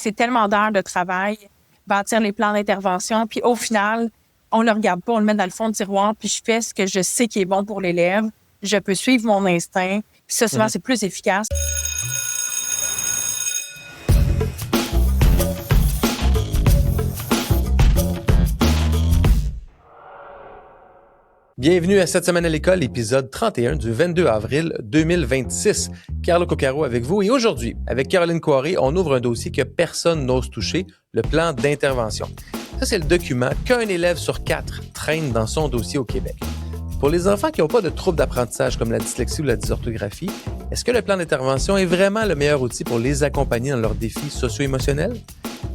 c'est tellement d'heures de travail, bâtir les plans d'intervention, puis au final, on le regarde pas, on le met dans le fond du tiroir, puis je fais ce que je sais qui est bon pour l'élève. Je peux suivre mon instinct. Puis ça, souvent, c'est plus efficace. Bienvenue à Cette semaine à l'école, épisode 31 du 22 avril 2026. Carlo Coccaro avec vous et aujourd'hui, avec Caroline Coiré, on ouvre un dossier que personne n'ose toucher, le plan d'intervention. Ça, c'est le document qu'un élève sur 4 traîne dans son dossier au Québec. Pour les enfants qui n'ont pas de troubles d'apprentissage comme la dyslexie ou la dysorthographie, est-ce que le plan d'intervention est vraiment le meilleur outil pour les accompagner dans leurs défis socio-émotionnels?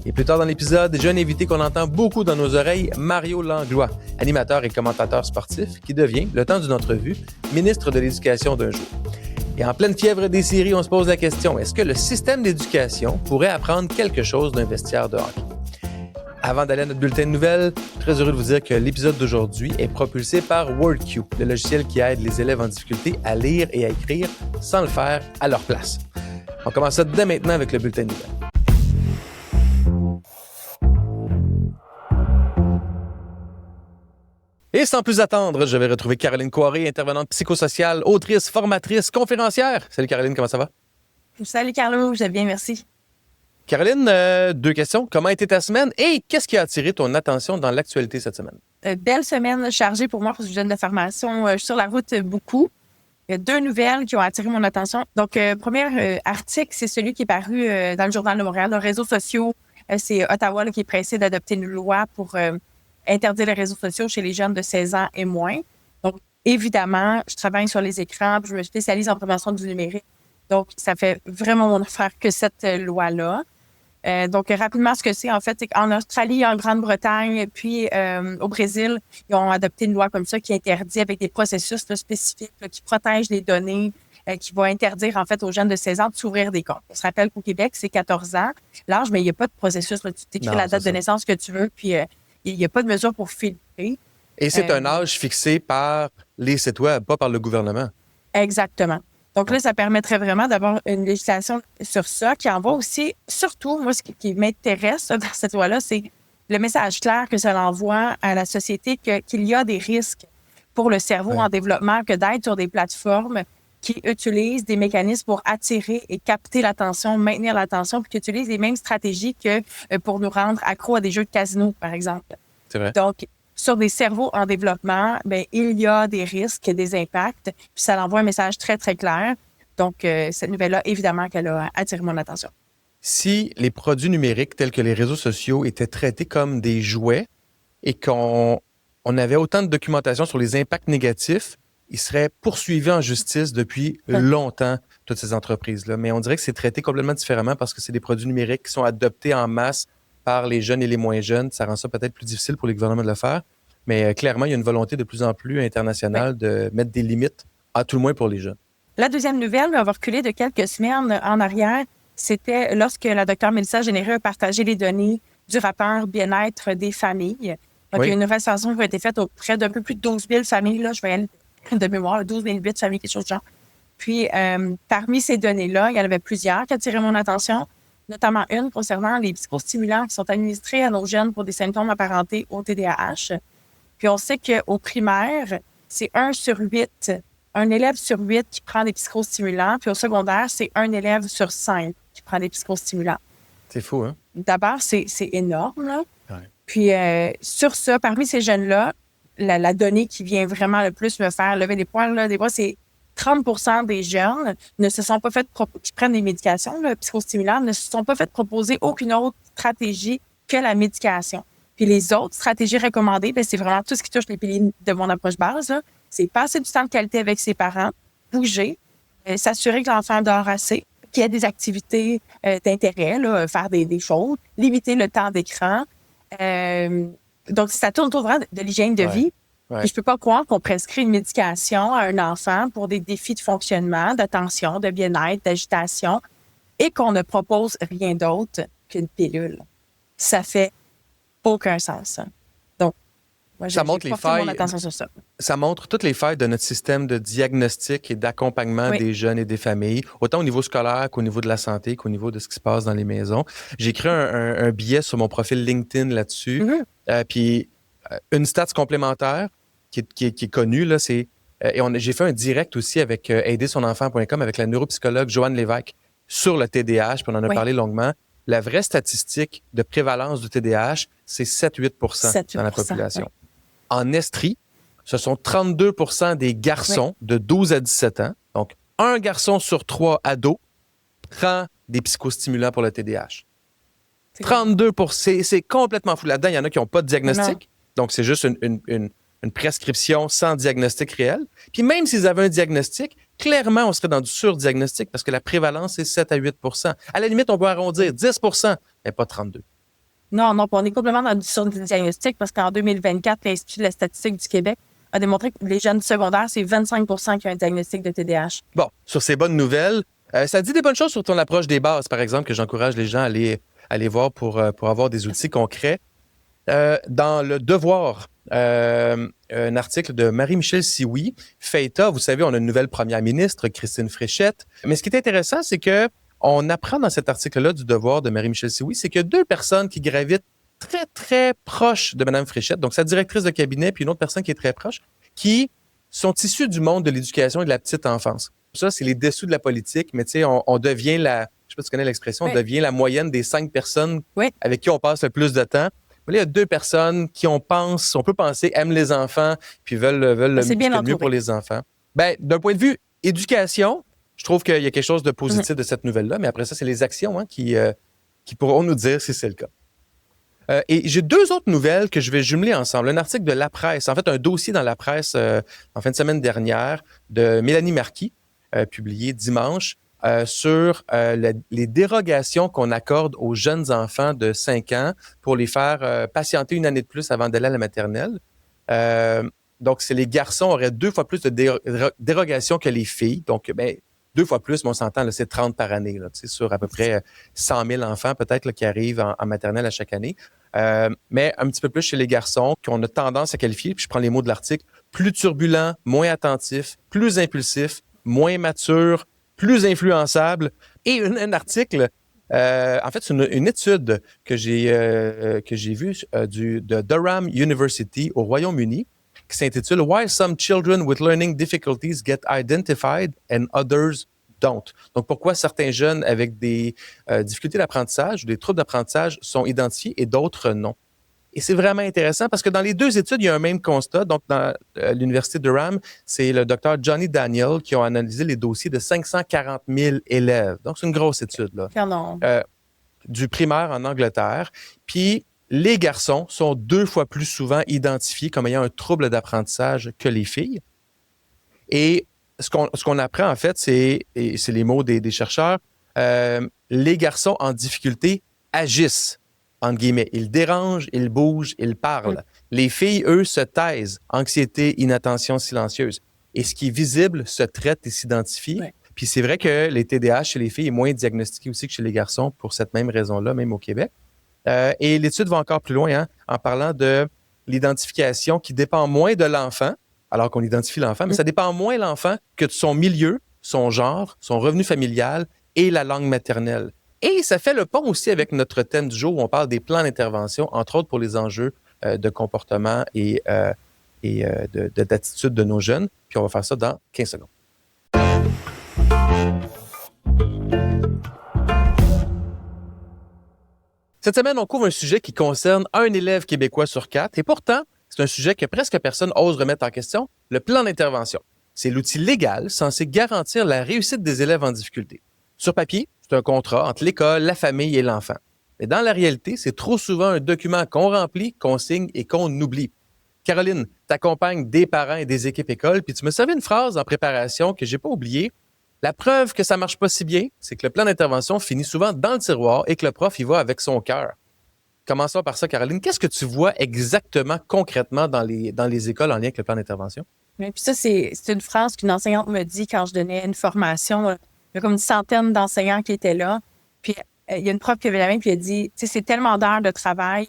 Et plus tard dans l'épisode, j'ai un invité qu'on entend beaucoup dans nos oreilles, Mario Langlois, animateur et commentateur sportif, qui devient, le temps d'une entrevue, ministre de l'Éducation d'un jour. Et en pleine fièvre des séries, on se pose la question, est-ce que le système d'éducation pourrait apprendre quelque chose d'un vestiaire de hockey? Avant d'aller à notre bulletin de nouvelles, très heureux de vous dire que l'épisode d'aujourd'hui est propulsé par WordQ, le logiciel qui aide les élèves en difficulté à lire et à écrire sans le faire à leur place. On commence ça dès maintenant avec le bulletin de nouvelles. Et sans plus attendre, je vais retrouver Caroline Coiré, intervenante psychosociale, autrice, formatrice, conférencière. Salut Caroline, comment ça va? Salut Carlo, je vais bien, merci. Caroline, 2 questions. Comment a été ta semaine et qu'est-ce qui a attiré ton attention dans l'actualité cette semaine? Belle semaine chargée pour moi parce que je viens de formation. Je suis sur la route beaucoup. Il y a 2 nouvelles qui ont attiré mon attention. Donc, premier article, c'est celui qui est paru dans le Journal de Montréal. Les réseaux sociaux, c'est Ottawa qui est pressé d'adopter une loi pour interdire les réseaux sociaux chez les jeunes de 16 ans et moins. Donc, évidemment, je travaille sur les écrans, puis je me spécialise en prévention du numérique. Donc, ça fait vraiment mon affaire que cette loi-là. Donc, rapidement, ce que c'est, en fait, c'est qu'en Australie, en Grande-Bretagne, puis au Brésil, ils ont adopté une loi comme ça qui interdit avec des processus là, spécifiques là, qui protègent les données, qui va interdire, en fait, aux jeunes de 16 ans de s'ouvrir des comptes. On se rappelle qu'au Québec, c'est 14 ans l'âge, mais il n'y a pas de processus. Là, tu t'écris la date de naissance que tu veux, puis il n'y a pas de mesure pour filtrer. Et c'est un âge fixé par les sites web, pas par le gouvernement. Exactement. Donc là, ça permettrait vraiment d'avoir une législation sur ça qui envoie aussi, surtout, moi, ce qui m'intéresse dans cette loi-là, c'est le message clair que ça envoie à la société qu'il y a des risques pour le cerveau en développement que d'être sur des plateformes qui utilisent des mécanismes pour attirer et capter l'attention, maintenir l'attention, puis qui utilisent les mêmes stratégies que pour nous rendre accros à des jeux de casino, par exemple. C'est vrai. Donc, sur des cerveaux en développement, bien, il y a des risques, des impacts, puis ça envoie un message très, très clair. Donc, cette nouvelle-là, évidemment qu'elle a attiré mon attention. Si les produits numériques tels que les réseaux sociaux étaient traités comme des jouets et qu'on avait autant de documentation sur les impacts négatifs, ils seraient poursuivis en justice depuis longtemps, toutes ces entreprises-là. Mais on dirait que c'est traité complètement différemment parce que c'est des produits numériques qui sont adoptés en masse par les jeunes et les moins jeunes. Ça rend ça peut-être plus difficile pour les gouvernements de le faire. Mais clairement, il y a une volonté de plus en plus internationale de mettre des limites, à tout le moins pour les jeunes. La deuxième nouvelle, on va reculer de quelques semaines en arrière. C'était lorsque la Dr Mélissa Généreux a partagé les données du rapport bien-être des familles. Donc, il y a une recensement qui a été faite auprès d'un peu plus de 12 000 familles. Là, je vais aller de mémoire, 12 008 familles, quelque chose de genre. Puis, parmi ces données-là, il y en avait plusieurs qui attiraient mon attention, notamment une concernant les psychostimulants qui sont administrés à nos jeunes pour des symptômes apparentés au TDAH. Puis, on sait qu'au primaire, c'est 1 sur 8, un élève sur 8 qui prend des psychostimulants. Puis, au secondaire, c'est 1 élève sur 5 qui prend des psychostimulants. C'est fou, hein? D'abord, c'est énorme, là. Ouais. Puis, sur ça, parmi ces jeunes-là, la donnée qui vient vraiment le plus me faire lever les poils, là, des fois, c'est 30% des jeunes qui prennent des médications là, psychostimulantes ne se sont pas fait proposer aucune autre stratégie que la médication. Puis les autres stratégies recommandées, bien, c'est vraiment tout ce qui touche les piliers de mon approche base. Là. C'est passer du temps de qualité avec ses parents, bouger, s'assurer que l'enfant dort assez, qu'il y ait des activités d'intérêt, là, faire des choses, limiter le temps d'écran. Donc, ça tourne autour vraiment de l'hygiène de vie. Ouais. Puis je peux pas croire qu'on prescrit une médication à un enfant pour des défis de fonctionnement, d'attention, de bien-être, d'agitation, et qu'on ne propose rien d'autre qu'une pilule. Ça fait aucun sens. Hein. Donc, Ouais, Ça j'ai montre les porté mon failles. attention sur ça. Ça montre toutes les failles de notre système de diagnostic et d'accompagnement Oui. des jeunes et des familles, autant au niveau scolaire qu'au niveau de la santé, qu'au niveau de ce qui se passe dans les maisons. J'ai écrit un billet sur mon profil LinkedIn là-dessus. Puis une stats complémentaire qui est connue, là, c'est... j'ai fait un direct aussi avec aidersonenfant.com avec la neuropsychologue Joanne Lévesque sur le TDAH, puis on en a parlé longuement. La vraie statistique de prévalence du TDAH, c'est 7-8% dans la population. Oui. En Estrie, ce sont 32 des garçons de 12 à 17 ans. Donc, un garçon sur 3 ados prend des psychostimulants pour le TDAH. 32 c'est complètement fou. Là-dedans, il y en a qui n'ont pas de diagnostic. Donc, c'est juste une prescription sans diagnostic réel. Puis même s'ils avaient un diagnostic, clairement, on serait dans du surdiagnostic parce que la prévalence est 7-8%. À la limite, on peut arrondir 10%, mais pas 32%. Non, on est complètement dans du surdiagnostic parce qu'en 2024, l'Institut de la statistique du Québec a démontré que les jeunes secondaires, c'est 25% qui ont un diagnostic de TDAH. Bon, sur ces bonnes nouvelles, ça dit des bonnes choses sur ton approche des bases, par exemple, que j'encourage les gens à aller voir pour avoir des outils concrets. Dans Le Devoir, un article de Marie-Michèle Sioui, FEITA, vous savez, on a une nouvelle première ministre, Christine Fréchette. Mais ce qui est intéressant, c'est que on apprend dans cet article-là du Devoir de Marie-Michèle Sioui, c'est qu'il y a deux personnes qui gravitent très, très proches de Mme Fréchette, donc sa directrice de cabinet, puis une autre personne qui est très proche, qui sont issus du monde de l'éducation et de la petite enfance. Ça, c'est les dessous de la politique, mais tu sais, on devient je sais pas si tu connais l'expression, on devient la moyenne des 5 personnes avec qui on passe le plus de temps. Mais là, il y a deux personnes qui, on peut penser, aiment les enfants, puis veulent le mieux pour les enfants. Ben, d'un point de vue éducation, je trouve qu'il y a quelque chose de positif de cette nouvelle-là, mais après ça, c'est les actions qui pourront nous dire si c'est le cas. Et j'ai deux autres nouvelles que je vais jumeler ensemble. Un article de La Presse, en fait, un dossier dans La Presse en fin de semaine dernière de Mélanie Marquis, publié dimanche, sur les dérogations qu'on accorde aux jeunes enfants de 5 ans pour les faire patienter une année de plus avant d'aller à la maternelle. Donc, les garçons auraient 2 fois plus de dérogations que les filles. Donc, 2 fois plus, mais on s'entend, là, c'est 30 par année, là, sur à peu près 100 000 enfants peut-être là, qui arrivent en maternelle à chaque année. Mais un petit peu plus chez les garçons qu'on a tendance à qualifier, puis je prends les mots de l'article, plus turbulents, moins attentifs, plus impulsifs, moins matures, plus influençables. Et un article, en fait, c'est une étude que j'ai vue de Durham University au Royaume-Uni qui s'intitule « Why some children with learning difficulties get identified and others don't ». Donc, pourquoi certains jeunes avec des difficultés d'apprentissage ou des troubles d'apprentissage sont identifiés et d'autres non. Et c'est vraiment intéressant parce que dans les deux études, il y a un même constat. Donc, dans l'Université de Durham, c'est le docteur Johnny Daniel qui a analysé les dossiers de 540 000 élèves. Donc, c'est une grosse étude, là. Du primaire en Angleterre. Puis, les garçons sont 2 fois plus souvent identifiés comme ayant un trouble d'apprentissage que les filles. Et ce qu'on apprend, en fait, c'est les mots des chercheurs, les garçons en difficulté agissent, entre guillemets. Ils dérangent, ils bougent, ils parlent. Les filles, eux, se taisent. Anxiété, inattention silencieuse. Et ce qui est visible se traite et s'identifie. Puis c'est vrai que les TDAH chez les filles est moins diagnostiqué aussi que chez les garçons pour cette même raison-là, même au Québec. Et l'étude va encore plus loin en parlant de l'identification qui dépend moins de l'enfant, alors qu'on identifie l'enfant, mais ça dépend moins de l'enfant que de son milieu, son genre, son revenu familial et la langue maternelle. Et ça fait le pont aussi avec notre thème du jour où on parle des plans d'intervention, entre autres pour les enjeux de comportement et d'attitude de nos jeunes. Puis on va faire ça dans 15 secondes. Cette semaine, on couvre un sujet qui concerne un élève québécois sur 4 et pourtant, c'est un sujet que presque personne ose remettre en question, le plan d'intervention. C'est l'outil légal censé garantir la réussite des élèves en difficulté. Sur papier, c'est un contrat entre l'école, la famille et l'enfant. Mais dans la réalité, c'est trop souvent un document qu'on remplit, qu'on signe et qu'on oublie. Caroline, t'accompagnes des parents et des équipes écoles, puis tu me servi une phrase en préparation que j'ai pas oubliée. La preuve que ça marche pas si bien, c'est que le plan d'intervention finit souvent dans le tiroir et que le prof y va avec son cœur. Commençons par ça, Caroline. Qu'est-ce que tu vois exactement, concrètement, dans les écoles en lien avec le plan d'intervention? Oui, puis ça, c'est une phrase qu'une enseignante me dit quand je donnais une formation. Il y a comme une centaine d'enseignants qui étaient là. Puis il y a une prof qui avait la main, puis elle dit, tu sais, c'est tellement d'heures de travail,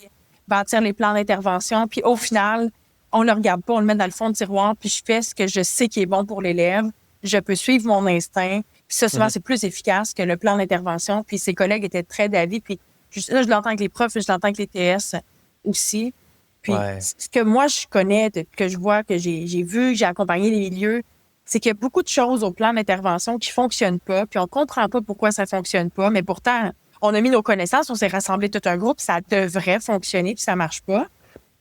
bâtir les plans d'intervention. Puis au final, on le regarde pas, on le met dans le fond du tiroir, puis je fais ce que je sais qui est bon pour l'élève. Je peux suivre mon instinct. Puis ça, souvent, c'est plus efficace que le plan d'intervention. Puis ses collègues étaient très d'avis. Puis là, je l'entends avec les profs, je l'entends avec les TS aussi. Puis ce que moi, je connais, que je vois, que j'ai vu, que j'ai accompagné les milieux, c'est qu'il y a beaucoup de choses au plan d'intervention qui fonctionnent pas, puis on comprend pas pourquoi ça fonctionne pas, mais pourtant, on a mis nos connaissances, on s'est rassemblé tout un groupe, ça devrait fonctionner, puis ça marche pas.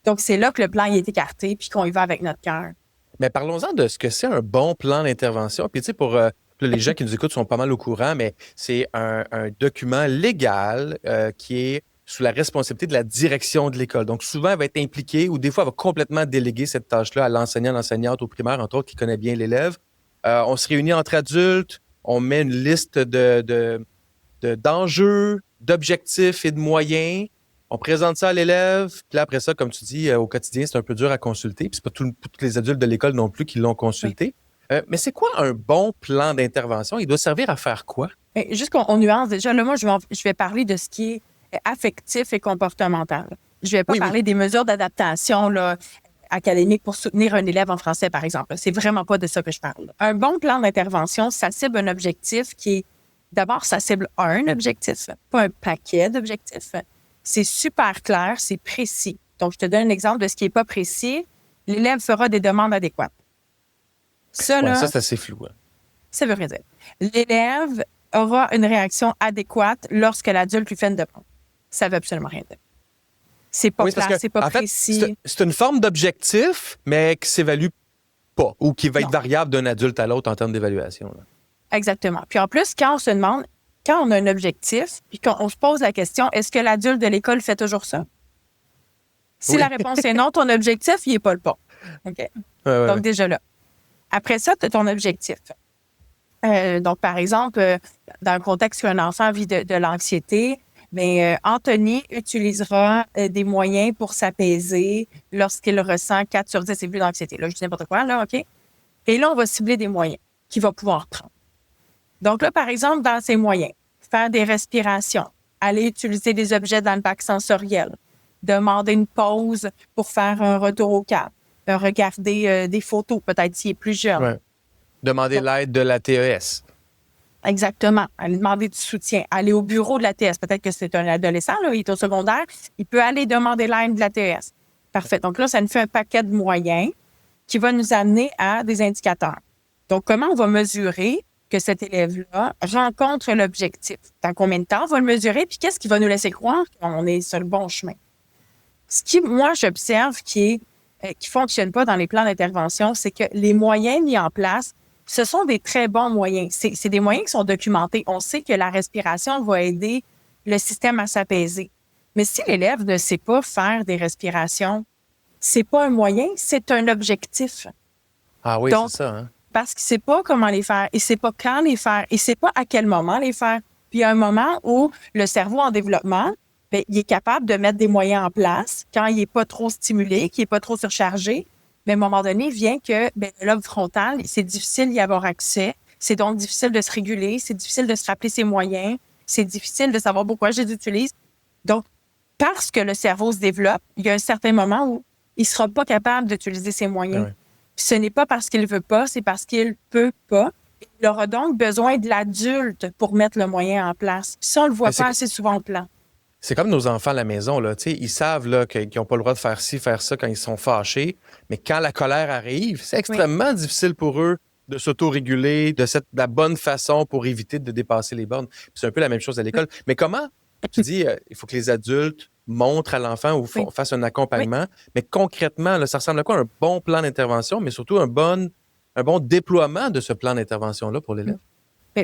Donc, c'est là que le plan il est écarté, puis qu'on y va avec notre cœur. Mais parlons-en de ce que c'est un bon plan d'intervention. Puis, tu sais, pour les gens qui nous écoutent sont pas mal au courant, mais c'est un document légal qui est sous la responsabilité de la direction de l'école. Donc, souvent, elle va être impliquée ou des fois, elle va complètement déléguer cette tâche-là à l'enseignant, l'enseignante au primaire, entre autres, qui connaît bien l'élève. On se réunit entre adultes, on met une liste d'enjeux, d'objectifs et de moyens. On présente ça à l'élève, puis là, après ça, comme tu dis, au quotidien, c'est un peu dur à consulter. Puis c'est pas tous les adultes de l'école non plus qui l'ont consulté. Oui. Mais c'est quoi un bon plan d'intervention? Il doit servir à faire quoi? Juste qu'on nuance déjà. Là, moi, je vais parler de ce qui est affectif et comportemental. Je vais pas parler des mesures d'adaptation là, académiques pour soutenir un élève en français, par exemple. C'est vraiment pas de ça que je parle. Un bon plan d'intervention, ça cible un objectif qui est... D'abord, ça cible un objectif, pas un paquet d'objectifs. C'est super clair, c'est précis. Donc, je te donne un exemple de ce qui n'est pas précis. L'élève fera des demandes adéquates. Ça, là, ça c'est assez flou. Hein. Ça veut rien dire. L'élève aura une réaction adéquate lorsque l'adulte lui fait une demande. Ça veut absolument rien dire. C'est pas clair, c'est pas précis. Fait, c'est une forme d'objectif, mais qui s'évalue pas ou qui va être variable d'un adulte à l'autre en termes d'évaluation. Là. Exactement. Puis en plus, quand on se demande, quand on a un objectif, puis qu'on se pose la question, est-ce que l'adulte de l'école fait toujours ça? Si la réponse est non, ton objectif, il n'est pas le bon. OK? Donc, déjà là. Après ça, tu as ton objectif. Donc, par exemple, dans le contexte où un enfant vit de l'anxiété, bien, Anthony utilisera des moyens pour s'apaiser lorsqu'il ressent 4 sur 10 et plus d'anxiété. Là, je dis n'importe quoi, là, OK? Et là, on va cibler des moyens qu'il va pouvoir prendre. Donc là, par exemple, dans ces moyens, faire des respirations, aller utiliser des objets dans le bac sensoriel, demander une pause pour faire un retour au calme, regarder des photos, peut-être s'il est plus jeune. Ouais. Demander l'aide de la TES. Exactement. Aller demander du soutien. Aller au bureau de la TES. Peut-être que c'est un adolescent, là, il est au secondaire. Il peut aller demander l'aide de la TES. Parfait. Donc là, ça nous fait un paquet de moyens qui va nous amener à des indicateurs. Donc, comment on va mesurer que cet élève-là rencontre l'objectif? Dans combien de temps on va le mesurer? Puis qu'est-ce qui va nous laisser croire qu'on est sur le bon chemin? Ce qui, moi, j'observe qui fonctionne pas dans les plans d'intervention, c'est que les moyens mis en place, ce sont des très bons moyens. C'est des moyens qui sont documentés. On sait que la respiration va aider le système à s'apaiser. Mais si l'élève ne sait pas faire des respirations, c'est pas un moyen, c'est un objectif. Ah oui, donc, c'est ça. Hein? Parce qu'il sait pas comment les faire, il sait pas quand les faire, il sait pas à quel moment les faire. Puis il y a un moment où le cerveau en développement, bien, il est capable de mettre des moyens en place quand il est pas trop stimulé, qu'il est pas trop surchargé. Mais à un moment donné, vient que le lobe frontal, c'est difficile d'y avoir accès. C'est donc difficile de se réguler, c'est difficile de se rappeler ses moyens, c'est difficile de savoir pourquoi je les utilise. Donc, parce que le cerveau se développe, il y a un certain moment où il sera pas capable d'utiliser ses moyens. Ouais. Puis ce n'est pas parce qu'il veut pas, c'est parce qu'il peut pas. Il aura donc besoin de l'adulte pour mettre le moyen en place. Puis ça, on le voit pas assez souvent au plan. C'est comme nos enfants à la maison, là. Ils savent là, qu'ils n'ont pas le droit de faire ci, faire ça quand ils sont fâchés. Mais quand la colère arrive, c'est extrêmement difficile pour eux de s'auto-réguler de la bonne façon pour éviter de dépasser les bornes. Puis c'est un peu la même chose à l'école. Mais comment, tu dis, il faut que les adultes montrent à l'enfant ou fassent un accompagnement. Mais concrètement, là, ça ressemble à quoi un bon plan d'intervention, mais surtout un bon déploiement de ce plan d'intervention-là pour l'élève?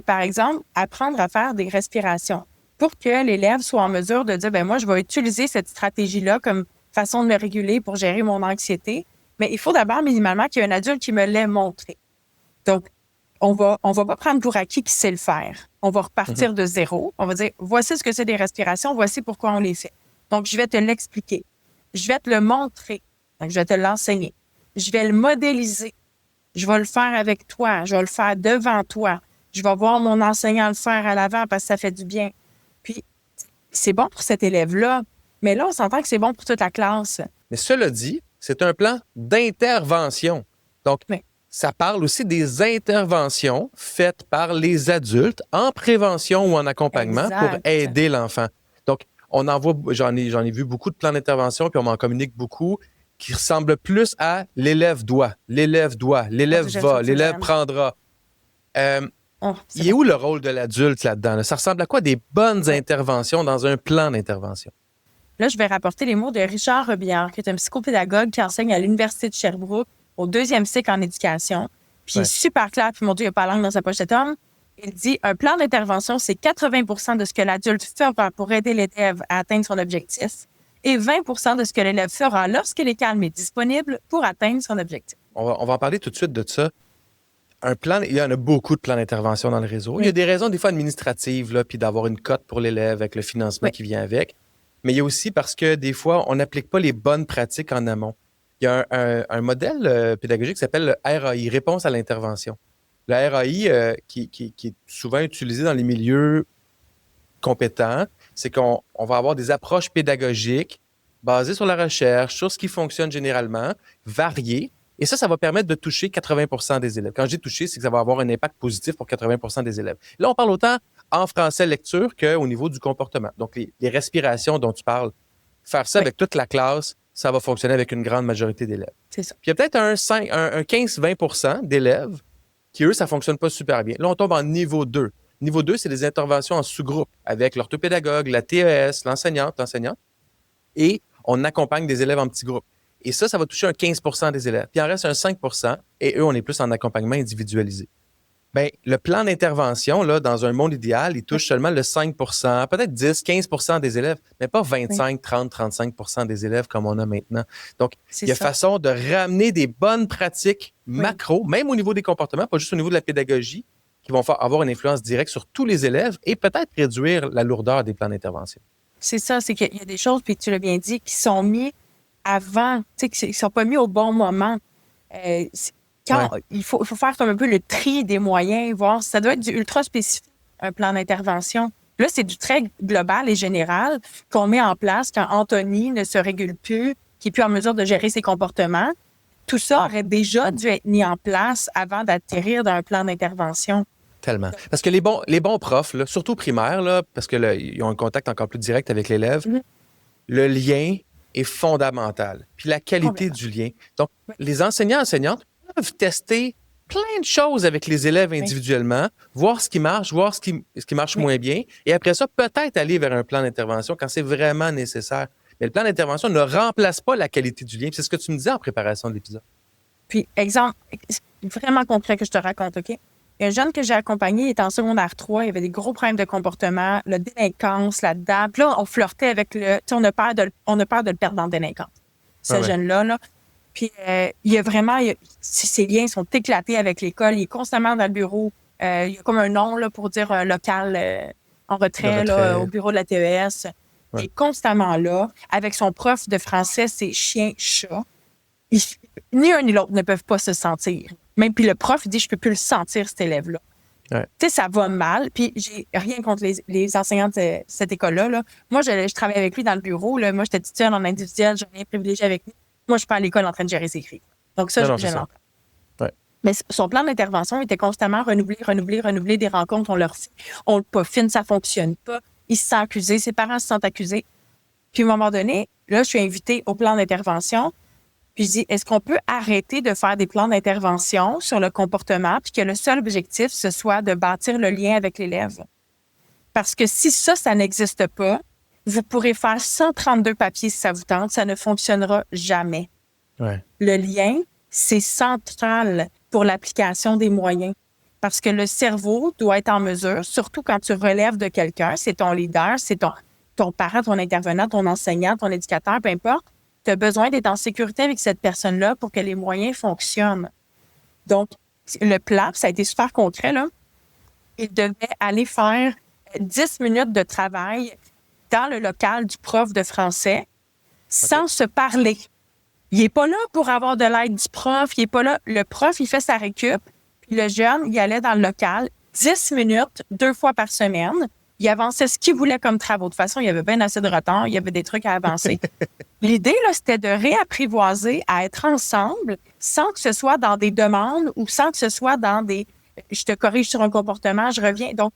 Par exemple, apprendre à faire des respirations. Pour que l'élève soit en mesure de dire, moi, je vais utiliser cette stratégie-là comme façon de me réguler pour gérer mon anxiété. Mais il faut d'abord, minimalement, qu'il y ait un adulte qui me l'ait montré. Donc, on va pas prendre pour acquis qu'il sait le faire. On va repartir de zéro. On va dire, voici ce que c'est des respirations, voici pourquoi on les fait. Donc, je vais te l'expliquer. Je vais te le montrer. Donc, je vais te l'enseigner. Je vais le modéliser. Je vais le faire avec toi. Je vais le faire devant toi. Je vais voir mon enseignant le faire à l'avant parce que ça fait du bien. Puis, c'est bon pour cet élève-là, mais là, on s'entend que c'est bon pour toute la classe. Mais cela dit, c'est un plan d'intervention. Donc, Oui. ça parle aussi des interventions faites par les adultes en prévention ou en accompagnement pour aider l'enfant. Donc, on en voit, j'en ai vu beaucoup de plans d'intervention, puis on m'en communique beaucoup, qui ressemblent plus à l'élève doit, l'élève va, l'élève prendra. Il est où le rôle de l'adulte là-dedans? Là? Ça ressemble à quoi des bonnes interventions dans un plan d'intervention? Là, je vais rapporter les mots de Richard Robillard, qui est un psychopédagogue qui enseigne à l'Université de Sherbrooke au 2e cycle en éducation. Puis il est super clair, puis mon Dieu, il n'a pas la langue dans sa poche cet homme. Il dit, un plan d'intervention, c'est 80% de ce que l'adulte fera pour aider l'élève à atteindre son objectif et 20% de ce que l'élève fera lorsqu'il est calme et disponible pour atteindre son objectif. On va en parler tout de suite de ça. Un plan, il y en a beaucoup de plans d'intervention dans le réseau. Oui. Il y a des raisons des fois administratives, là, puis d'avoir une cote pour l'élève avec le financement qui vient avec. Mais il y a aussi parce que des fois, on n'applique pas les bonnes pratiques en amont. Il y a un modèle pédagogique qui s'appelle le RAI, Réponse à l'intervention. Le RAI, qui est souvent utilisé dans les milieux compétents, c'est qu'on va avoir des approches pédagogiques basées sur la recherche, sur ce qui fonctionne généralement, variées. Et ça va permettre de toucher 80% des élèves. Quand je dis toucher, c'est que ça va avoir un impact positif pour 80% des élèves. Là, on parle autant en français lecture qu'au niveau du comportement. Donc, les respirations dont tu parles, faire ça avec toute la classe, ça va fonctionner avec une grande majorité d'élèves. C'est ça. Puis il y a peut-être un 15-20% d'élèves qui, eux, ça ne fonctionne pas super bien. Là, on tombe en niveau 2. Niveau 2, c'est des interventions en sous-groupe avec l'orthopédagogue, la TES, l'enseignante. Et on accompagne des élèves en petits groupes. Et ça va toucher un 15% des élèves. Puis il en reste un 5%, et eux, on est plus en accompagnement individualisé. Bien, le plan d'intervention, là, dans un monde idéal, il touche seulement le 5%, peut-être 10, 15% des élèves, mais pas 25, 30, 35% des élèves comme on a maintenant. Donc, il y a façon de ramener des bonnes pratiques macro, même au niveau des comportements, pas juste au niveau de la pédagogie, qui vont avoir une influence directe sur tous les élèves et peut-être réduire la lourdeur des plans d'intervention. C'est ça, c'est qu'il y a des choses, puis tu l'as bien dit, qui sont mis avant, tu sais, qui ne sont pas mis au bon moment. Il faut faire comme un peu le tri des moyens, voir si ça doit être du ultra spécifique, un plan d'intervention. Là, c'est du très global et général qu'on met en place quand Anthony ne se régule plus, qui n'est plus en mesure de gérer ses comportements. Tout ça aurait déjà dû être mis en place avant d'atterrir dans un plan d'intervention. Tellement. Parce que les bons profs, là, surtout primaires, là, parce qu'ils ont un contact encore plus direct avec l'élève, le lien est fondamental. Puis la qualité du lien. Donc, les enseignantes peuvent tester plein de choses avec les élèves individuellement, voir ce qui marche, voir ce qui marche moins bien, et après ça, peut-être aller vers un plan d'intervention quand c'est vraiment nécessaire. Mais le plan d'intervention ne remplace pas la qualité du lien. Puis c'est ce que tu me disais en préparation de l'épisode. Puis, exemple vraiment concret que je te raconte, OK? Un jeune que j'ai accompagné, il était en secondaire 3, il avait des gros problèmes de comportement, la délinquance là-dedans. Puis là, on flirtait avec le... Tu sais, on a peur de le perdre dans la délinquance, ce jeune-là. Là. Puis il y a vraiment... ses liens sont éclatés avec l'école. Il est constamment dans le bureau. Il y a comme un nom là, pour dire local en retrait. Là, au bureau de la TES. Il est constamment là. Avec son prof de français, c'est chien-chat. Ni un ni l'autre ne peuvent pas se sentir. Même puis le prof, il dit, je peux plus le sentir, cet élève-là. Tu sais, ça va mal. Puis j'ai rien contre les enseignants de cette école-là. Là. Moi, je travaille avec lui dans le bureau. Là. Moi, j'étais titulaire en individuel. J'ai rien privilégié avec lui. Moi, je suis pas à l'école en train de gérer ses crises. Donc ça, je l'entends. Mais son plan d'intervention était constamment renouveler des rencontres. On leur fait. On le peaufine, ça fonctionne pas. Il se sent accusé. Ses parents se sentent accusés. Puis à un moment donné, là, je suis invitée au plan d'intervention. Puis je dis, est-ce qu'on peut arrêter de faire des plans d'intervention sur le comportement puis que le seul objectif, ce soit de bâtir le lien avec l'élève? Parce que si ça n'existe pas, vous pourrez faire 132 papiers si ça vous tente, ça ne fonctionnera jamais. Le lien, c'est central pour l'application des moyens. Parce que le cerveau doit être en mesure, surtout quand tu relèves de quelqu'un, c'est ton leader, c'est ton parent, ton intervenant, ton enseignant, ton éducateur, peu importe, tu as besoin d'être en sécurité avec cette personne-là pour que les moyens fonctionnent. Donc, le plan, ça a été super concret, là. Il devait aller faire 10 minutes de travail dans le local du prof de français sans se parler. Il n'est pas là pour avoir de l'aide du prof. Il n'est pas là. Le prof, il fait sa récup. Puis le jeune, il allait dans le local 10 minutes, 2 fois par semaine. Il avançait ce qu'il voulait comme travaux. De toute façon, il y avait bien assez de retard. Il y avait des trucs à avancer. l'idée, là, c'était de réapprivoiser à être ensemble sans que ce soit dans des demandes ou sans que ce soit dans des « je te corrige sur un comportement, je reviens ». Donc,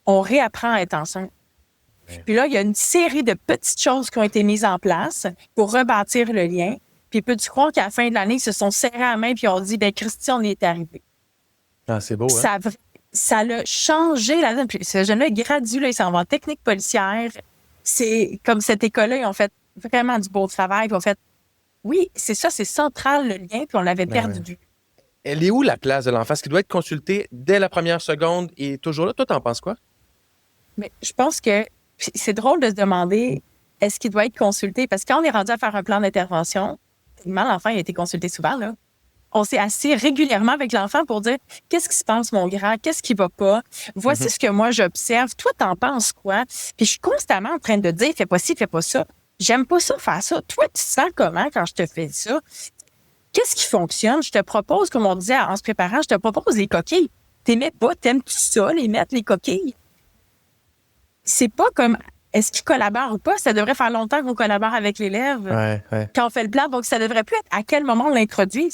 on réapprend à être ensemble. Ouais. Puis là, il y a une série de petites choses qui ont été mises en place pour rebâtir le lien. Puis peux-tu croire qu'à la fin de l'année, ils se sont serrés à la main puis ont dit « ben Christy, on est arrivé ». Ah, c'est beau, hein? Ça l'a changé la donne. Puis ce jeune-là est gradué, là, il s'en va en technique policière. C'est comme cette école-là, ils ont fait vraiment du beau travail. Puis ils ont fait, oui, c'est ça, c'est central le lien, puis on l'avait perdu de vue. Elle est où la place de l'enfant? Est-ce qu'il doit être consulté dès la première seconde et toujours là? Toi, t'en penses quoi? Mais je pense que c'est drôle de se demander, est-ce qu'il doit être consulté? Parce que quand on est rendu à faire un plan d'intervention, l'enfant il a été consulté souvent, là. On s'est assis régulièrement avec l'enfant pour dire « Qu'est-ce qui se passe, mon grand? Qu'est-ce qui va pas? Voici ce que moi, j'observe. Toi, t'en penses quoi? » Puis je suis constamment en train de dire « Fais pas ci, fais pas ça. J'aime pas ça, faire ça. Toi, tu te sens comment quand je te fais ça? Qu'est-ce qui fonctionne? Je te propose, comme on disait en se préparant, je te propose les coquilles. T'aimais pas, t'aimes-tu ça, les mettre, les coquilles? » C'est pas comme... Est-ce qu'ils collaborent ou pas? Ça devrait faire longtemps qu'on collabore avec l'élève quand on fait le plan. Donc, ça devrait plus être à quel moment on l'introduit.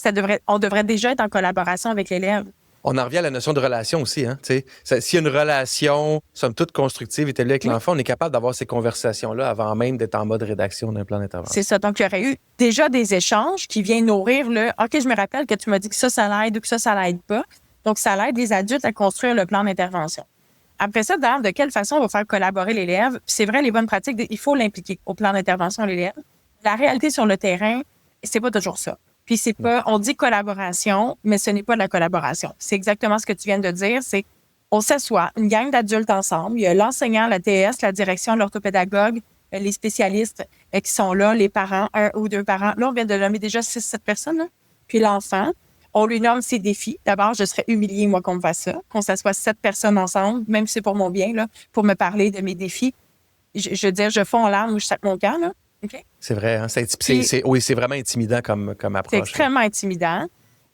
On devrait déjà être en collaboration avec l'élève. On en revient à la notion de relation aussi. Hein? S'il y a une relation, somme toute constructive, établie avec l'enfant, on est capable d'avoir ces conversations-là avant même d'être en mode rédaction d'un plan d'intervention. C'est ça. Donc, il y aurait eu déjà des échanges qui viennent nourrir le « OK, je me rappelle que tu m'as dit que ça l'aide ou que ça l'aide pas. » Donc, ça l'aide les adultes à construire le plan d'intervention. Après ça, d'ailleurs, de quelle façon on va faire collaborer l'élève? Puis c'est vrai, les bonnes pratiques, il faut l'impliquer au plan d'intervention l'élève. La réalité sur le terrain, c'est pas toujours ça. Puis c'est pas, on dit collaboration, mais ce n'est pas de la collaboration. C'est exactement ce que tu viens de dire, c'est on s'assoit, une gang d'adultes ensemble, il y a l'enseignant, la TS, la direction, l'orthopédagogue, les spécialistes qui sont là, les parents, 1 ou 2 parents. Là, on vient de nommer déjà 6-7 personnes, là. Puis l'enfant. On lui nomme ses défis. D'abord, je serais humiliée, moi, qu'on me fasse ça, qu'on s'assoie 7 personnes ensemble, même si c'est pour mon bien, là, pour me parler de mes défis. Je veux dire, je fonds en larmes ou je sape mon camp, là. Okay? C'est vrai, hein? Oui, c'est vraiment intimidant comme approche. C'est extrêmement intimidant.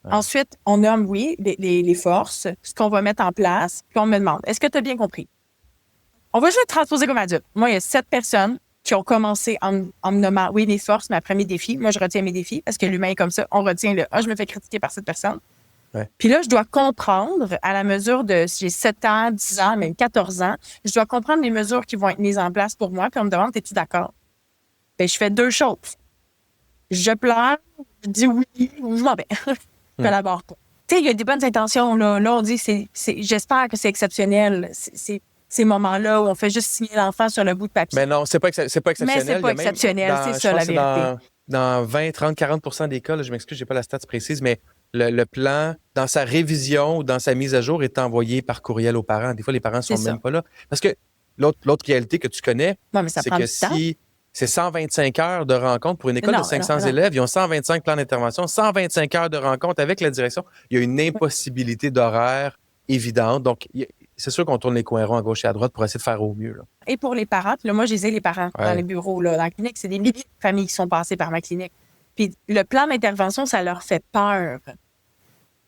Ouais. Ensuite, on nomme, oui, les forces, ce qu'on va mettre en place, puis on me demande, est-ce que tu as bien compris? On va juste transposer comme adulte. Moi, il y a 7 personnes qui ont commencé en me nommant, oui, mes forces, mais après mes défis. Moi, je retiens mes défis parce que l'humain est comme ça. On retient le « Ah, je me fais critiquer par cette personne. » Puis là, je dois comprendre, à la mesure de, si j'ai 7 ans, 10 ans, même 14 ans, je dois comprendre les mesures qui vont être mises en place pour moi. Puis on me demande, es-tu d'accord? Bien, je fais 2 choses. Je pleure, je dis oui ou je m'en vais. Je collabore pas. Tu sais, il y a des bonnes intentions, là. Là, on dit, j'espère que c'est exceptionnel. Ces moments-là où on fait juste signer l'enfant sur le bout de papier. Mais non, c'est pas exceptionnel. Mais c'est pas exceptionnel, c'est ça la vérité. Dans 20, 30, 40% des cas, là, je m'excuse, j'ai pas la stat précise, mais le plan, dans sa révision ou dans sa mise à jour, est envoyé par courriel aux parents. Des fois, les parents sont même pas là. Parce que l'autre réalité que tu connais, c'est que si c'est 125 heures de rencontre pour une école de 500 élèves, ils ont 125 plans d'intervention, 125 heures de rencontre avec la direction. Il y a une impossibilité d'horaire évidente. Donc, c'est sûr qu'on tourne les coins ronds à gauche et à droite pour essayer de faire au mieux. Là. Et pour les parents, là, moi, je disais les parents dans les bureaux, là, dans la clinique, c'est des milliers de familles qui sont passées par ma clinique. Puis le plan d'intervention, ça leur fait peur.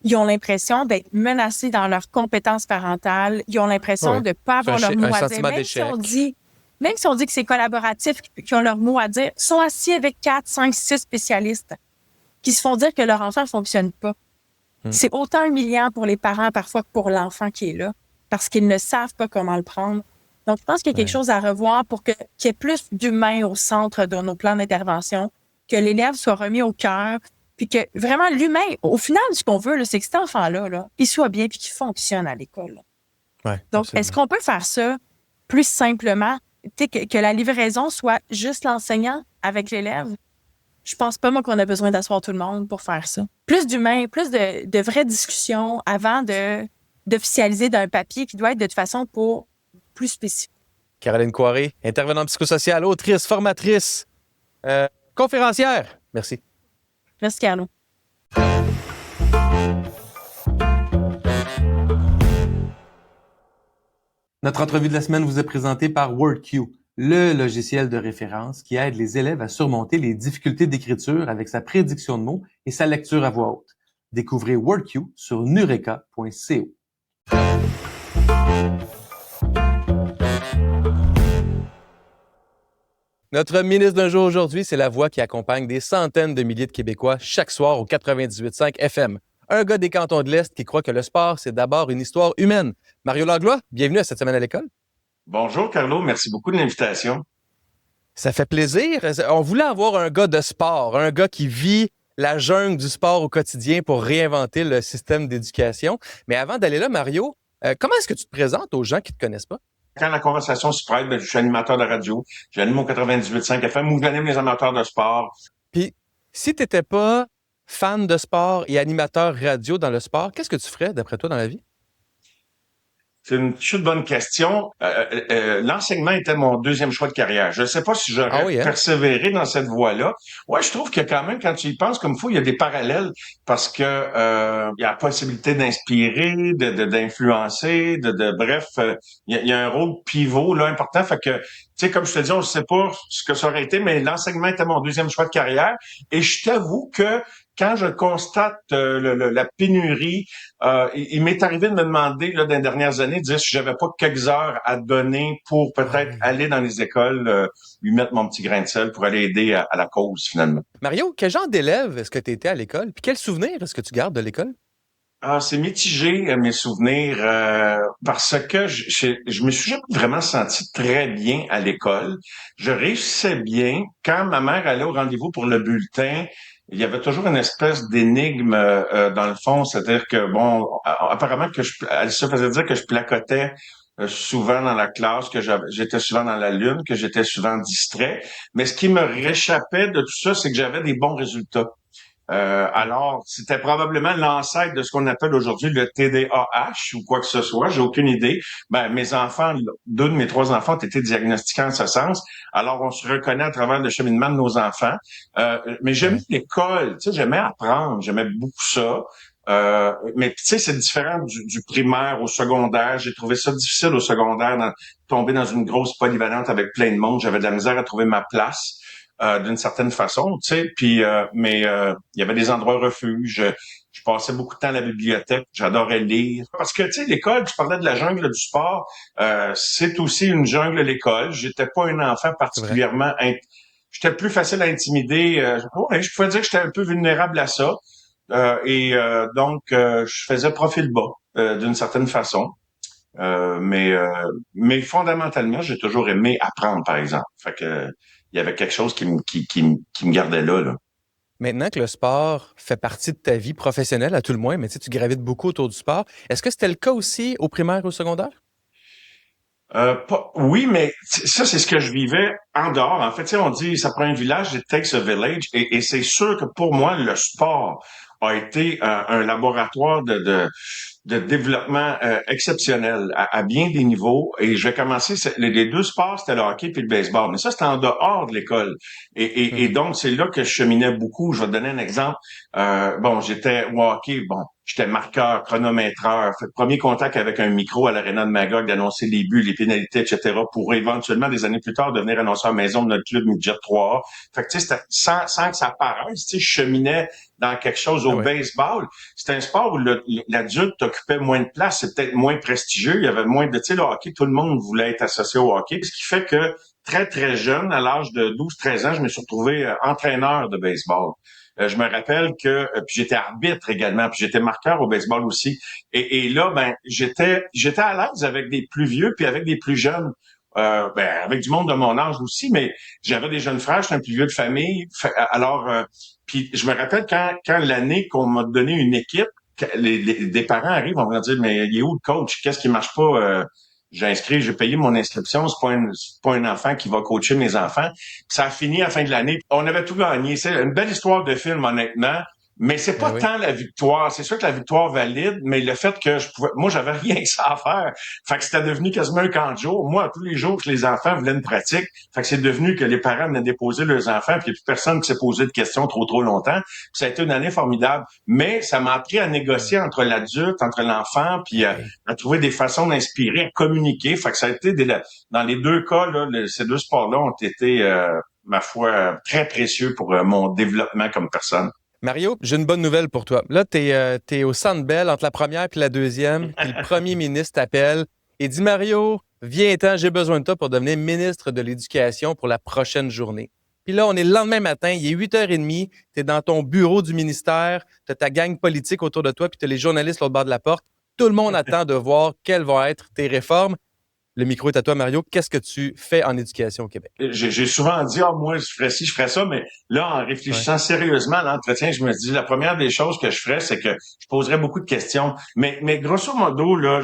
Ils ont l'impression d'être menacés dans leurs compétences parentales. Ils ont l'impression de ne pas avoir leur mot à dire. Même si on dit que c'est collaboratif, qu'ils ont leur mot à dire, sont assis avec 4, 5, 6 spécialistes qui se font dire que leur enfant ne fonctionne pas. C'est autant humiliant pour les parents parfois que pour l'enfant qui est là, parce qu'ils ne savent pas comment le prendre. Donc, je pense qu'il y a quelque chose à revoir pour qu'il y ait plus d'humain au centre de nos plans d'intervention, que l'élève soit remis au cœur, puis que vraiment l'humain, au final, ce qu'on veut, là, c'est que cet enfant-là, là, il soit bien puis qu'il fonctionne à l'école. Ouais, donc, absolument. Est-ce qu'on peut faire ça plus simplement, que la livraison soit juste l'enseignant avec l'élève? Je pense pas, moi, qu'on a besoin d'asseoir tout le monde pour faire ça. Plus d'humain, plus de vraies discussions avant d'officialiser d'un papier qui doit être de toute façon pour plus spécifique. Caroline Coiré, intervenante psychosociale, autrice, formatrice, conférencière. Merci. Merci, Carlo. Notre entrevue de la semaine vous est présentée par WordQ, le logiciel de référence qui aide les élèves à surmonter les difficultés d'écriture avec sa prédiction de mots et sa lecture à voix haute. Découvrez WordQ sur nureka.co. Notre ministre d'un jour aujourd'hui, c'est la voix qui accompagne des centaines de milliers de Québécois chaque soir au 98.5 FM. Un gars des cantons de l'Est qui croit que le sport, c'est d'abord une histoire humaine. Mario Langlois, bienvenue à cette semaine à l'école. Bonjour Carlo, merci beaucoup de l'invitation. Ça fait plaisir. On voulait avoir un gars de sport, un gars qui vit la jungle du sport au quotidien pour réinventer le système d'éducation. Mais avant d'aller là, Mario, comment est-ce que tu te présentes aux gens qui ne te connaissent pas? Quand la conversation se prête, je suis animateur de radio, j'anime au 98.5 FM où j'anime les amateurs de sport. Puis, si tu n'étais pas fan de sport et animateur radio dans le sport, qu'est-ce que tu ferais, d'après toi, dans la vie? C'est une chute bonne question. L'enseignement était mon deuxième choix de carrière. Je ne sais pas si j'aurais persévéré dans cette voie-là. Ouais, je trouve que quand même, quand tu y penses comme il faut, il y a des parallèles parce que il y a la possibilité d'inspirer, d'influencer, bref, il y a un rôle pivot là important. Fait que, tu sais, comme je te dis, on ne sait pas ce que ça aurait été, mais l'enseignement était mon deuxième choix de carrière. Et je t'avoue que quand je constate la pénurie, il m'est arrivé de me demander là, dans les dernières années, de dire si j'avais pas quelques heures à donner pour peut-être aller dans les écoles, lui mettre mon petit grain de sel pour aller aider à la cause, finalement. Mario, quel genre d'élève est-ce que tu étais à l'école? Puis quel souvenir est-ce que tu gardes de l'école? Ah, c'est mitigé, mes souvenirs, parce que je me suis jamais vraiment senti très bien à l'école. Je réussissais bien. Quand ma mère allait au rendez-vous pour le bulletin, il y avait toujours une espèce d'énigme dans le fond, c'est-à-dire que, bon, apparemment que elle se faisait dire que je placotais souvent dans la classe, que j'étais souvent dans la lune, que j'étais souvent distrait. Mais ce qui me réchappait de tout ça, c'est que j'avais des bons résultats. Alors, c'était probablement l'ancêtre de ce qu'on appelle aujourd'hui le TDAH ou quoi que ce soit. J'ai aucune idée. Ben, mes enfants, deux de mes trois enfants ont été diagnostiqués en ce sens. Alors, on se reconnaît à travers le cheminement de nos enfants. Mais j'aimais l'école, tu sais, j'aimais apprendre, j'aimais beaucoup ça. Mais tu sais, c'est différent du primaire au secondaire. J'ai trouvé ça difficile au secondaire, tomber dans une grosse polyvalente avec plein de monde. J'avais de la misère à trouver ma place. D'une certaine façon, tu sais, puis mais il y avait des endroits refuges. Je passais beaucoup de temps à la bibliothèque, j'adorais lire. Parce que tu sais, l'école, je parlais de la jungle du sport, c'est aussi une jungle l'école. J'étais pas un enfant particulièrement j'étais plus facile à intimider. Je pouvais dire que j'étais un peu vulnérable à ça. Donc je faisais profil bas d'une certaine façon. Mais fondamentalement, j'ai toujours aimé apprendre, par exemple. Fait que il y avait quelque chose qui me gardait là. Maintenant que le sport fait partie de ta vie professionnelle, à tout le moins, mais tu gravites beaucoup autour du sport, est-ce que c'était le cas aussi au primaire et au secondaire? Oui, mais ça, c'est ce que je vivais en dehors. En fait, on dit, ça prend un village, it takes a village. Et c'est sûr que pour moi, le sport a été un laboratoire de développement exceptionnel à bien des niveaux. Et je vais commencer, les deux sports, c'était le hockey puis le baseball. Mais ça, c'était en dehors de l'école. Et donc, c'est là que je cheminais beaucoup. Je vais te donner un exemple. J'étais au hockey, j'étais marqueur, chronométreur. Fait premier contact avec un micro à l'Arena de Magog, d'annoncer les buts, les pénalités, etc. pour éventuellement, des années plus tard, devenir annonceur maison de notre club Midget 3A. Fait que, tu sais, c'était sans que ça paraisse, tu sais, je cheminais dans quelque chose au baseball. C'est un sport où l'adulte occupait moins de place, c'est peut-être moins prestigieux, il y avait moins de, tu sais, le hockey, tout le monde voulait être associé au hockey, ce qui fait que très, très jeune, à l'âge de 12-13 ans, je me suis retrouvé entraîneur de baseball. Je me rappelle que puis j'étais arbitre également, puis j'étais marqueur au baseball aussi. Et là, j'étais à l'aise avec des plus vieux puis avec des plus jeunes. Avec du monde de mon âge aussi, mais j'avais des jeunes frères, j'étais un plus vieux de famille. Alors, puis je me rappelle quand l'année qu'on m'a donné une équipe, des parents arrivent, on va dire, mais il est où le coach? Qu'est-ce qui marche pas? J'ai payé mon inscription, c'est pas un enfant qui va coacher mes enfants. Puis ça a fini à la fin de l'année. On avait tout gagné. C'est une belle histoire de film, honnêtement. Mais c'est pas tant la victoire. C'est sûr que la victoire valide, mais le fait que moi, j'avais rien que ça à faire. Fait que c'était devenu quasiment un camp de jour. Moi, tous les jours que les enfants voulaient une pratique, fait que c'est devenu que les parents venaient déposer leurs enfants, puis il n'y a plus personne qui s'est posé de questions trop longtemps. Puis ça a été une année formidable. Mais ça m'a appris à négocier entre l'adulte, entre l'enfant, puis à trouver des façons d'inspirer, à communiquer. Fait que ça a été dans les deux cas, là, ces deux sports-là ont été, ma foi, très précieux pour mon développement comme personne. Mario, j'ai une bonne nouvelle pour toi. Là, t'es au Centre Bell entre la première et la deuxième, puis le premier ministre t'appelle Il dit, Mario, viens-t'en, j'ai besoin de toi pour devenir ministre de l'Éducation pour la prochaine journée. Puis là, on est le lendemain matin, il est 8h30, tu es dans ton bureau du ministère, tu as ta gang politique autour de toi, puis tu as les journalistes l'autre bord de la porte. Tout le monde attend de voir quelles vont être tes réformes. Le micro est à toi, Mario. Qu'est-ce que tu fais en éducation au Québec? J'ai souvent dit, moi, je ferais ci, je ferais ça, mais là, en réfléchissant sérieusement à l'entretien, je me dis, la première des choses que je ferais, c'est que je poserais beaucoup de questions. Mais grosso modo, là,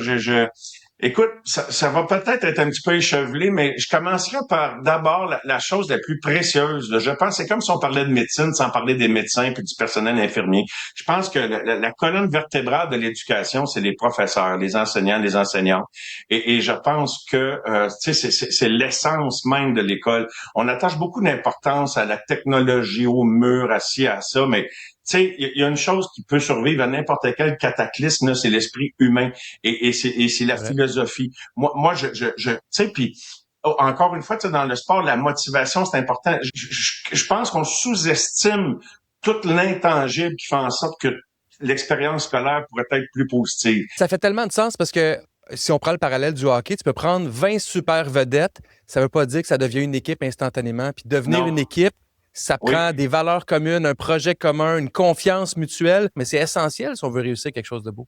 écoute, ça va peut-être être un petit peu échevelé, mais je commencerai par d'abord la chose la plus précieuse. Là. Je pense, c'est comme si on parlait de médecine sans parler des médecins puis du personnel infirmier. Je pense que la colonne vertébrale de l'éducation, c'est les professeurs, les enseignants, les enseignantes. Et je pense que c'est l'essence même de l'école. On attache beaucoup d'importance à la technologie, au mur, à ci, à ça, mais tu sais, il y a une chose qui peut survivre à n'importe quel cataclysme, là, c'est l'esprit humain et c'est la philosophie. Moi, tu sais, puis encore une fois, tu sais, dans le sport, la motivation, c'est important. Je pense qu'on sous-estime toute l'intangible qui fait en sorte que l'expérience scolaire pourrait être plus positive. Ça fait tellement de sens parce que si on prend le parallèle du hockey, tu peux prendre 20 super vedettes, ça veut pas dire que ça devient une équipe instantanément. Puis devenir une équipe, ça prend des valeurs communes, un projet commun, une confiance mutuelle, mais c'est essentiel si on veut réussir quelque chose de beau.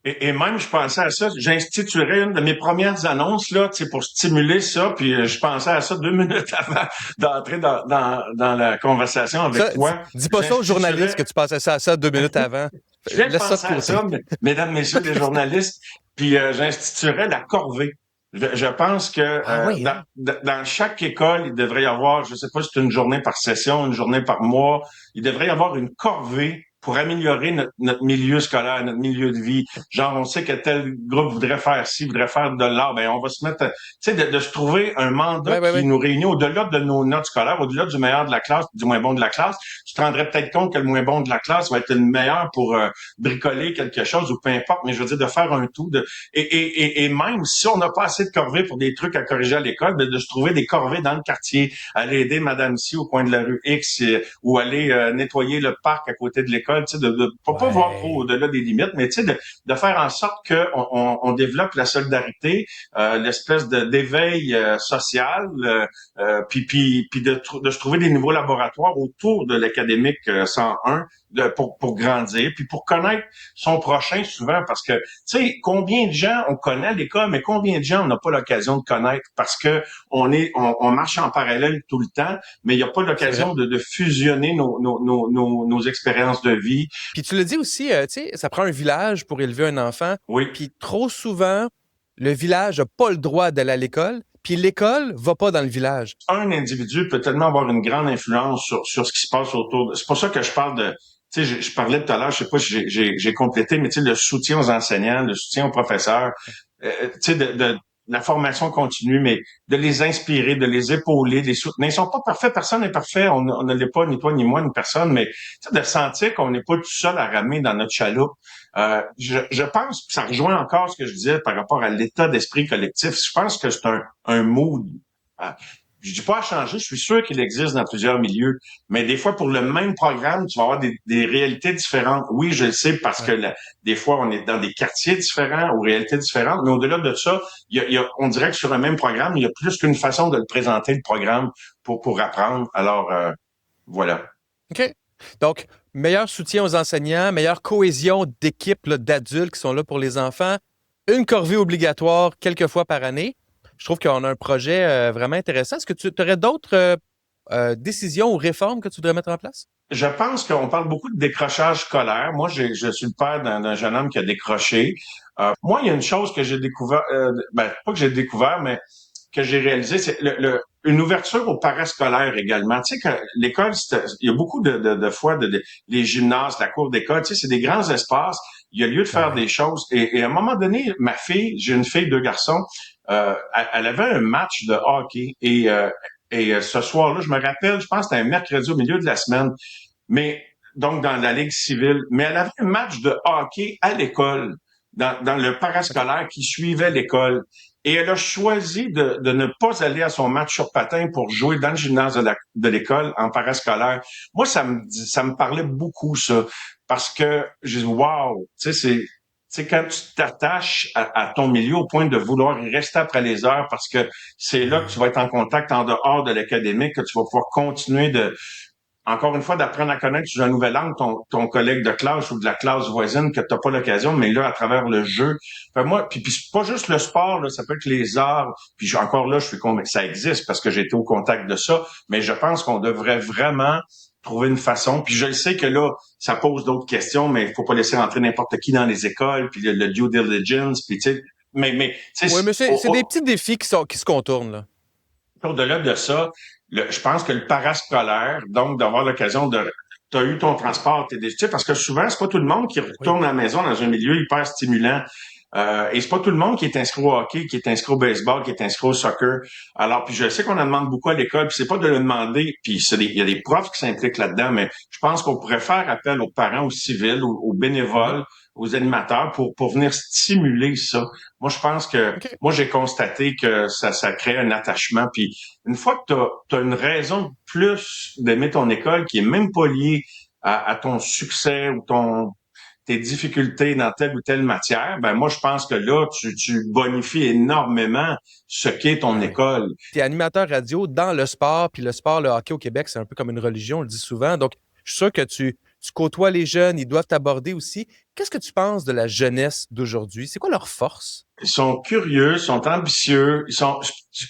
Et même, je pensais à ça, j'instituerais une de mes premières annonces, là, tu sais, pour stimuler ça, puis je pensais à ça 2 minutes avant d'entrer dans la conversation avec toi. Dis pas ça aux journalistes que tu pensais à ça 2 minutes avant. Je viens de penser à ça, mesdames, messieurs les journalistes, puis j'instituerais la corvée. Je pense que dans chaque école, il devrait y avoir, je sais pas si c'est une journée par session, une journée par mois, il devrait y avoir une corvée pour améliorer notre milieu scolaire, notre milieu de vie. Genre, on sait que tel groupe voudrait faire ci, voudrait faire de l'art, ben on va se mettre, tu sais, de se trouver un mandat qui nous réunit au-delà de nos notes scolaires, au-delà du meilleur de la classe, du moins bon de la classe. Tu te rendrais peut-être compte que le moins bon de la classe va être le meilleur pour bricoler quelque chose ou peu importe, mais je veux dire de faire un tout. Et même si on n'a pas assez de corvées pour des trucs à corriger à l'école, de se trouver des corvées dans le quartier, aller aider Madame ci au coin de la rue X ou aller nettoyer le parc à côté de l'école. Tu sais, de pas voir trop au-delà des limites, mais tu sais, de faire en sorte que on développe la solidarité, l'espèce d'éveil social, puis de se trouver des nouveaux laboratoires autour de l'académique 101 pour grandir, puis pour connaître son prochain souvent, parce que, tu sais, combien de gens on connaît à l'école, mais combien de gens on n'a pas l'occasion de connaître parce que on marche en parallèle tout le temps, mais il n'y a pas l'occasion de fusionner nos expériences de vie. Puis tu le dis aussi, tu sais, ça prend un village pour élever un enfant. Oui. Puis trop souvent, le village n'a pas le droit d'aller à l'école, puis l'école va pas dans le village. Un individu peut tellement avoir une grande influence sur ce qui se passe autour. C'est pour ça que je parle de... Tu sais, je parlais tout à l'heure, je sais pas si j'ai complété, mais tu sais, le soutien aux enseignants, le soutien aux professeurs, tu sais, de la formation continue, mais de les inspirer, de les épauler, de les soutenir. Ils sont pas parfaits, personne n'est parfait, on ne l'est pas, ni toi, ni moi, ni personne, mais de sentir qu'on n'est pas tout seul à ramer dans notre chaloupe. Je pense, ça rejoint encore ce que je disais par rapport à l'état d'esprit collectif, je pense que c'est un mood. Je dis pas à changer, je suis sûr qu'il existe dans plusieurs milieux, mais des fois, pour le même programme, tu vas avoir des réalités différentes. Oui, je le sais, parce que des fois, on est dans des quartiers différents, aux réalités différentes, mais au-delà de ça, on dirait que sur un même programme, il y a plus qu'une façon de le présenter, le programme, pour apprendre. Alors, voilà. OK. Donc, meilleur soutien aux enseignants, meilleure cohésion d'équipes d'adultes qui sont là pour les enfants, une corvée obligatoire quelques fois par année. Je trouve qu'on a un projet vraiment intéressant. Est-ce que tu aurais d'autres décisions ou réformes que tu voudrais mettre en place? Je pense qu'on parle beaucoup de décrochage scolaire. Moi, je suis le père d'un jeune homme qui a décroché. Moi, il y a une chose que j'ai découvert, pas que j'ai découvert, mais que j'ai réalisé, c'est une ouverture au parascolaire également. Tu sais, que l'école, il y a beaucoup de fois, les gymnases, la cour d'école, tu sais, c'est des grands espaces. Il y a lieu de faire des choses. Et à un moment donné, ma fille, j'ai une fille, 2 garçons, elle avait un match de hockey et ce soir-là, je me rappelle, je pense que c'était un mercredi au milieu de la semaine, mais donc dans la Ligue civile, mais elle avait un match de hockey à l'école, dans le parascolaire qui suivait l'école. Et elle a choisi de ne pas aller à son match sur patin pour jouer dans le gymnase de l'école en parascolaire. Moi, ça me parlait beaucoup, ça, parce que j'ai dit, wow, tu sais, sais, quand tu t'attaches à ton milieu au point de vouloir y rester après les heures parce que c'est là que tu vas être en contact en dehors de l'académique, que tu vas pouvoir continuer encore une fois, d'apprendre à connaître sous un nouvel angle ton collègue de classe ou de la classe voisine que tu n'as pas l'occasion, mais là, à travers le jeu. Fait moi, puis c'est pas juste le sport, là, ça peut être les arts. Puis encore là, je suis convaincu que ça existe parce que j'ai été au contact de ça, mais je pense qu'on devrait vraiment trouver une façon. Puis je sais que là, ça pose d'autres questions, mais il faut pas laisser rentrer n'importe qui dans les écoles, puis le due diligence, puis tu sais, mais tu sais, Oui, mais c'est des petits défis qui se contournent, là. au-delà de ça, je pense que le parascolaire, donc d'avoir l'occasion t'as eu ton transport, tu sais, parce que souvent, c'est pas tout le monde qui retourne à la maison dans un milieu hyper stimulant. Et c'est pas tout le monde qui est inscrit au hockey, qui est inscrit au baseball, qui est inscrit au soccer. Alors, puis je sais qu'on en demande beaucoup à l'école, puis c'est pas de le demander, puis il y a des profs qui s'impliquent là-dedans, mais je pense qu'on pourrait faire appel aux parents, aux civils, aux bénévoles, aux animateurs pour venir stimuler ça. Moi, je pense que moi, j'ai constaté que ça crée un attachement. Puis une fois que t'as une raison de plus d'aimer ton école qui est même pas liée à ton succès ou tes difficultés dans telle ou telle matière, ben moi, je pense que là, tu bonifies énormément ce qu'est ton école. Tu es animateur radio dans le sport, puis le sport, le hockey au Québec, c'est un peu comme une religion, on le dit souvent. Donc, je suis sûr que tu côtoies les jeunes, ils doivent t'aborder aussi. Qu'est-ce que tu penses de la jeunesse d'aujourd'hui? C'est quoi leur force? Ils sont curieux, ils sont ambitieux,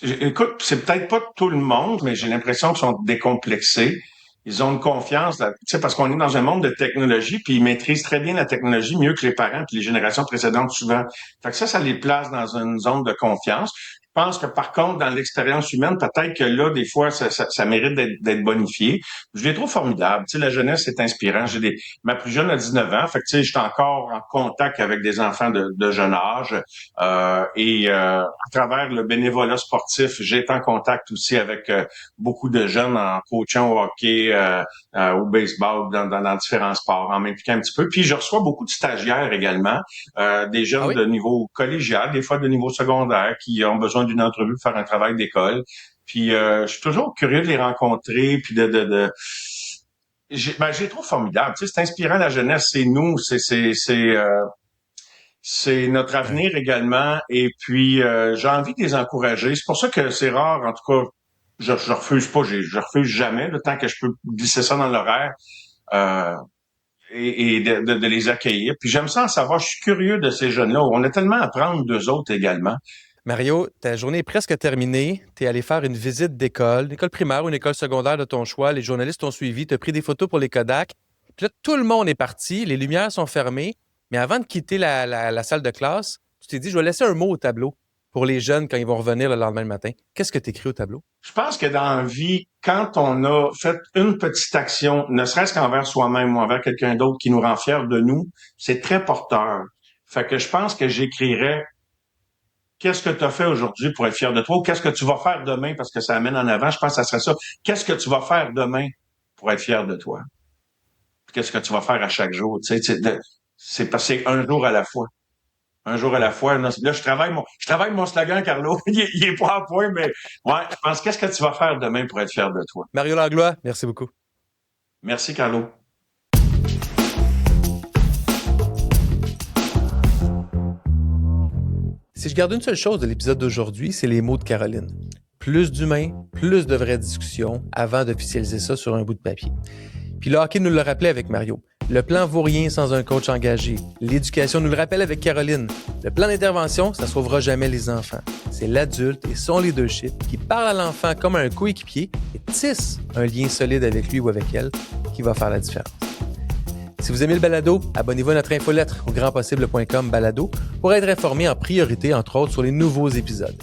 écoute, c'est peut-être pas tout le monde, mais j'ai l'impression qu'ils sont décomplexés. Ils ont une confiance, tu sais, parce qu'on est dans un monde de technologie, puis ils maîtrisent très bien la technologie, mieux que les parents puis les générations précédentes souvent. Fait que ça les place dans une zone de confiance. Je pense que par contre, dans l'expérience humaine, peut-être que là, des fois, ça mérite d'être bonifié. Je les trouve formidables. Tu sais, la jeunesse, c'est inspirant. Ma plus jeune a 19 ans. Fait que, tu sais, je suis encore en contact avec des enfants de jeune âge. À travers le bénévolat sportif, j'ai été en contact aussi avec beaucoup de jeunes en coachant au hockey, au baseball, dans différents sports, en m'impliquant un petit peu. Puis je reçois beaucoup de stagiaires également, des jeunes de niveau collégial, des fois de niveau secondaire, qui ont besoin d'une entrevue pour faire un travail d'école. Puis je suis toujours curieux de les rencontrer, puis je les trouve formidables. Tu sais, c'est inspirant, la jeunesse, c'est nous, c'est notre avenir également. Et puis j'ai envie de les encourager. C'est pour ça que c'est rare, en tout cas. Je refuse pas, je refuse jamais, le temps que je peux glisser ça dans l'horaire et de les accueillir. Puis j'aime ça en savoir, je suis curieux de ces jeunes-là. On a tellement à apprendre d'eux autres également. Mario, ta journée est presque terminée. Tu es allé faire une visite d'école, une école primaire ou une école secondaire de ton choix. Les journalistes t'ont suivi, tu as pris des photos pour les Kodak. Puis là, tout le monde est parti, les lumières sont fermées. Mais avant de quitter la salle de classe, tu t'es dit, je vais laisser un mot au tableau pour les jeunes quand ils vont revenir le lendemain matin. Qu'est-ce que tu écris au tableau? Je pense que dans la vie, quand on a fait une petite action, ne serait-ce qu'envers soi-même ou envers quelqu'un d'autre qui nous rend fiers de nous, c'est très porteur. Fait que je pense que j'écrirais qu'est-ce que tu as fait aujourd'hui pour être fier de toi ou qu'est-ce que tu vas faire demain parce que ça amène en avant. Je pense que ça serait ça. Qu'est-ce que tu vas faire demain pour être fier de toi? Puis qu'est-ce que tu vas faire à chaque jour? Tu sais, c'est passer un jour à la fois. Un jour à la fois. Là, je travaille mon slogan, Carlo. il est pas à point, mais ouais, je pense, qu'est-ce que tu vas faire demain pour être fier de toi? Mario Langlois, merci beaucoup. Merci, Carlo. Si je garde une seule chose de l'épisode d'aujourd'hui, c'est les mots de Caroline. Plus d'humains, plus de vraies discussions avant d'officialiser ça sur un bout de papier. Puis le hockey nous le rappelait avec Mario. Le plan vaut rien sans un coach engagé. L'éducation nous le rappelle avec Caroline. Le plan d'intervention, ça sauvera jamais les enfants. C'est l'adulte et son leadership qui parle à l'enfant comme à un coéquipier et tisse un lien solide avec lui ou avec elle qui va faire la différence. Si vous aimez le balado, abonnez-vous à notre infolettre au grandpossible.com/balado pour être informé en priorité, entre autres, sur les nouveaux épisodes.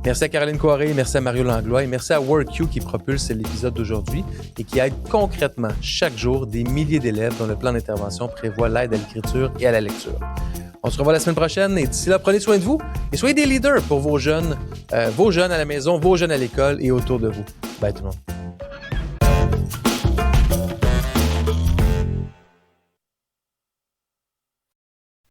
Merci à Caroline Coiré, merci à Mario Langlois et merci à WorkU qui propulse l'épisode d'aujourd'hui et qui aide concrètement chaque jour des milliers d'élèves dont le plan d'intervention prévoit l'aide à l'écriture et à la lecture. On se revoit la semaine prochaine et d'ici là, prenez soin de vous et soyez des leaders pour vos jeunes à la maison, vos jeunes à l'école et autour de vous. Bye tout le monde.